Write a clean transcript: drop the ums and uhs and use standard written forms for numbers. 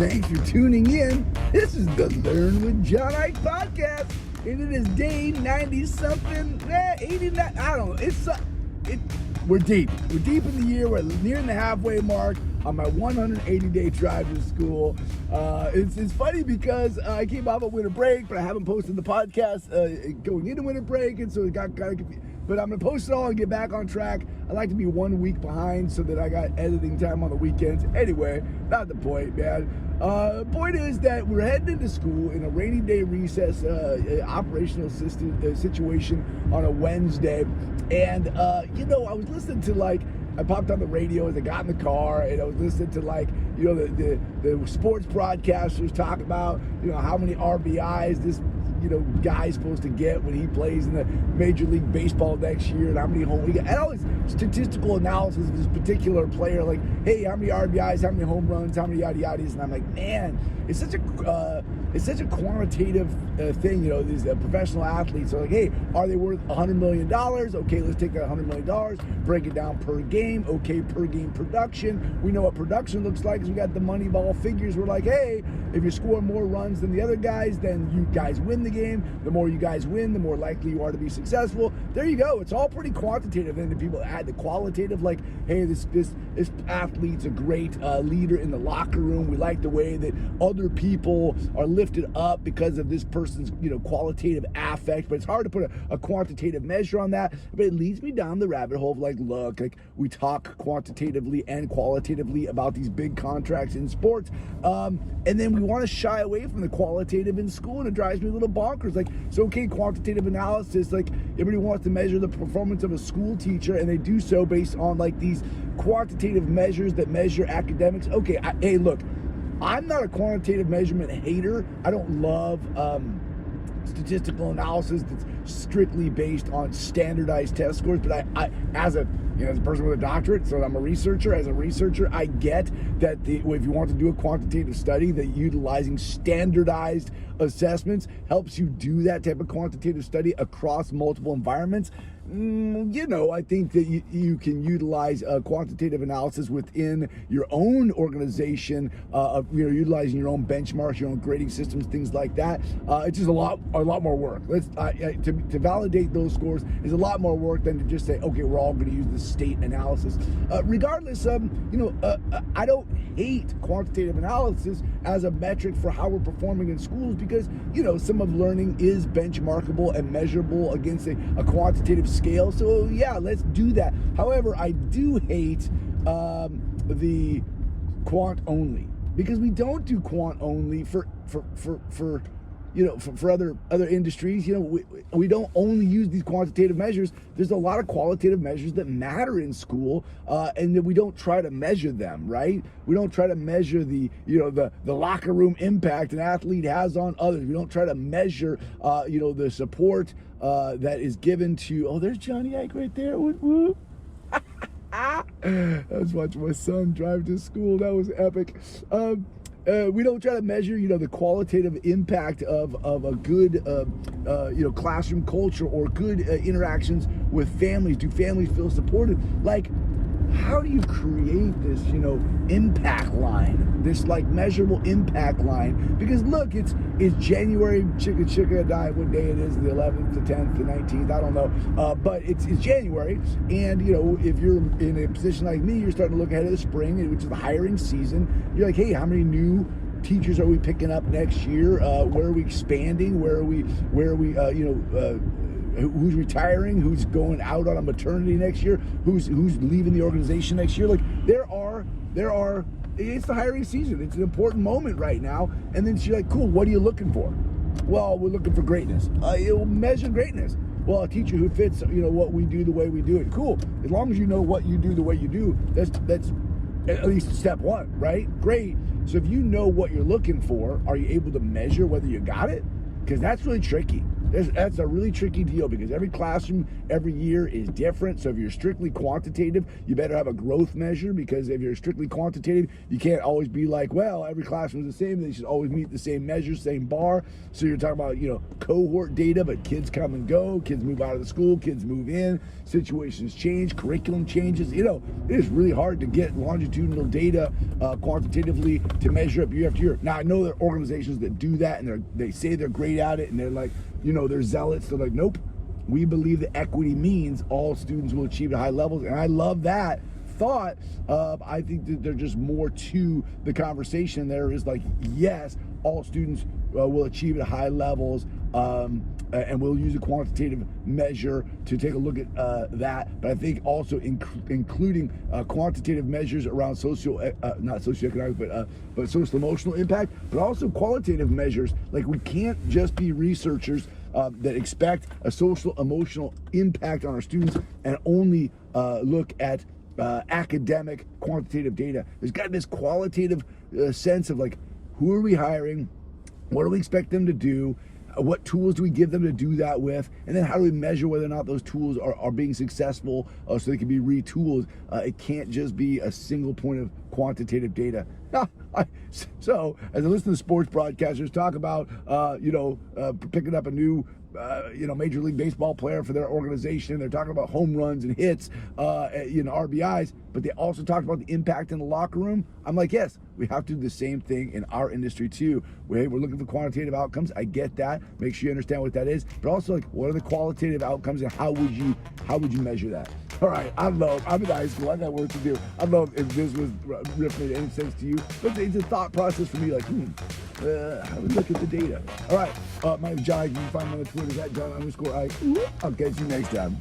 Thanks for tuning in. This is the Learn with John Eick podcast, and it is day 90-something, 89. I don't know. We're deep. We're deep in the year. We're nearing the halfway mark on my 180-day drive to school. It's funny because I came off a winter break, but I haven't posted the podcast going into winter break, and so it got kind of confused. But I'm going to post it all and get back on track. I like to be 1 week behind so that I got editing time on the weekends. Anyway, not the point, man. Point is that we're heading into school in a rainy day recess operational situation on a Wednesday. And, I was listening to I popped on the radio as I got in the car, and I was listening to the sports broadcasters talk about, how many RBIs this guy's supposed to get when he plays in the Major League Baseball next year, and how many home he got, and all this statistical analysis of this particular player, like, hey, how many RBIs, how many home runs, how many yada yadas, and I'm like, man, it's such a quantitative thing. These professional athletes are like, hey, are they worth $100 million? Okay, let's take that $100 million, break it down per game. Okay, per game production. We know what production looks like because we got the Moneyball figures. We're like, hey, if you score more runs than the other guys, then you guys win the game. The more you guys win, the more likely you are to be successful. There you go. It's all pretty quantitative. And then people add the qualitative, like, hey, this athlete's a great leader in the locker room. We like the way that other people are lifted up because of this person's, qualitative affect. But it's hard to put a quantitative measure on that. But it leads me down the rabbit hole of look, we talk quantitatively and qualitatively about these big contracts in sports. And then we want to shy away from the qualitative in school, and it drives me a little bonkers. Okay, quantitative analysis, everybody wants to measure the performance of a school teacher, and they do so based on these quantitative measures that measure academics. Okay, hey, look, I'm not a quantitative measurement hater. I don't love statistical analysis that's strictly based on standardized test scores, but I as a person with a doctorate, so I'm a researcher. As a researcher, I get that if you want to do a quantitative study, that utilizing standardized assessments helps you do that type of quantitative study across multiple environments. I think that you can utilize quantitative analysis within your own organization, utilizing your own benchmarks, your own grading systems, things like that. It's just a lot more work. To validate those scores is a lot more work than to just say, okay, we're all going to use the state analysis. Regardless, I don't hate quantitative analysis as a metric for how we're performing in schools because, some of learning is benchmarkable and measurable against a quantitative scale. So yeah, let's do that. However, I do hate the quant only, because we don't do quant only for other industries. We don't only use these quantitative measures. There's a lot of qualitative measures that matter in school, and that we don't try to measure them, right? We don't try to measure the locker room impact an athlete has on others. We don't try to measure, the support that is given to, oh, there's Johnny Eick right there. Whoop, whoop. I was watching my son drive to school. That was epic. We don't try to measure, the qualitative impact of a good, classroom culture or good interactions with families. Do families feel supported? How do you create this, impact line, this measurable impact line? Because look, it's January, chicka die, what day it is, the 11th, the 10th, the 19th, I don't know. But it's January, and if you're in a position like me, you're starting to look ahead of the spring, which is the hiring season. You're like, hey, how many new teachers are we picking up next year? Where are we expanding? Where are we who's retiring, who's going out on a maternity next year, who's leaving the organization next year. There are it's the hiring season. It's an important moment right now. And then she's like, cool, what are you looking for? Well, we're looking for greatness. You'll measure greatness. Well, a teacher who fits what we do the way we do it. Cool. As long as you know what you do the way you do, that's at least step one, right? Great. So if you know what you're looking for, are you able to measure whether you got it? Because that's really tricky. That's a really tricky deal because every classroom every year is different. So if you're strictly quantitative, you better have a growth measure, because if you're strictly quantitative, you can't always be like, well, every classroom is the same. They should always meet the same measure, same bar. So you're talking about, cohort data, but kids come and go, kids move out of the school, kids move in, situations change, curriculum changes. It is really hard to get longitudinal data quantitatively to measure up year after year. Now, I know there are organizations that do that, and they say they're great at it, and they're like, they're zealots. They're like, nope, we believe that equity means all students will achieve at high levels. And I love that thought. I think that there's just more to the conversation. There is like, yes, all students will achieve at high levels, and we'll use a quantitative measure to take a look at that. But I think also including quantitative measures around not socioeconomic, but social emotional impact, but also qualitative measures. Like, we can't just be researchers that expect a social emotional impact on our students and only look at academic quantitative data. There's got this qualitative sense of like, who are we hiring? What do we expect them to do? What tools do we give them to do that with? And then how do we measure whether or not those tools are being successful so they can be retooled? It can't just be a single point of quantitative data. So, as I listen to sports broadcasters talk about, picking up a new Major League Baseball player for their organization, they're talking about home runs and hits, RBIs, but they also talk about the impact in the locker room. I'm like, yes, we have to do the same thing in our industry too. We're looking for quantitative outcomes. I get that. Make sure you understand what that is, but also like, what are the qualitative outcomes and how would you measure that? All right, I'm in high school. I got work to do. I don't know if this was made any sense to you, but it's a thought process for me. Like, how do we look at the data? All right, my name's John. You can find me on the Twitter at John_Eick. I'll catch you next time.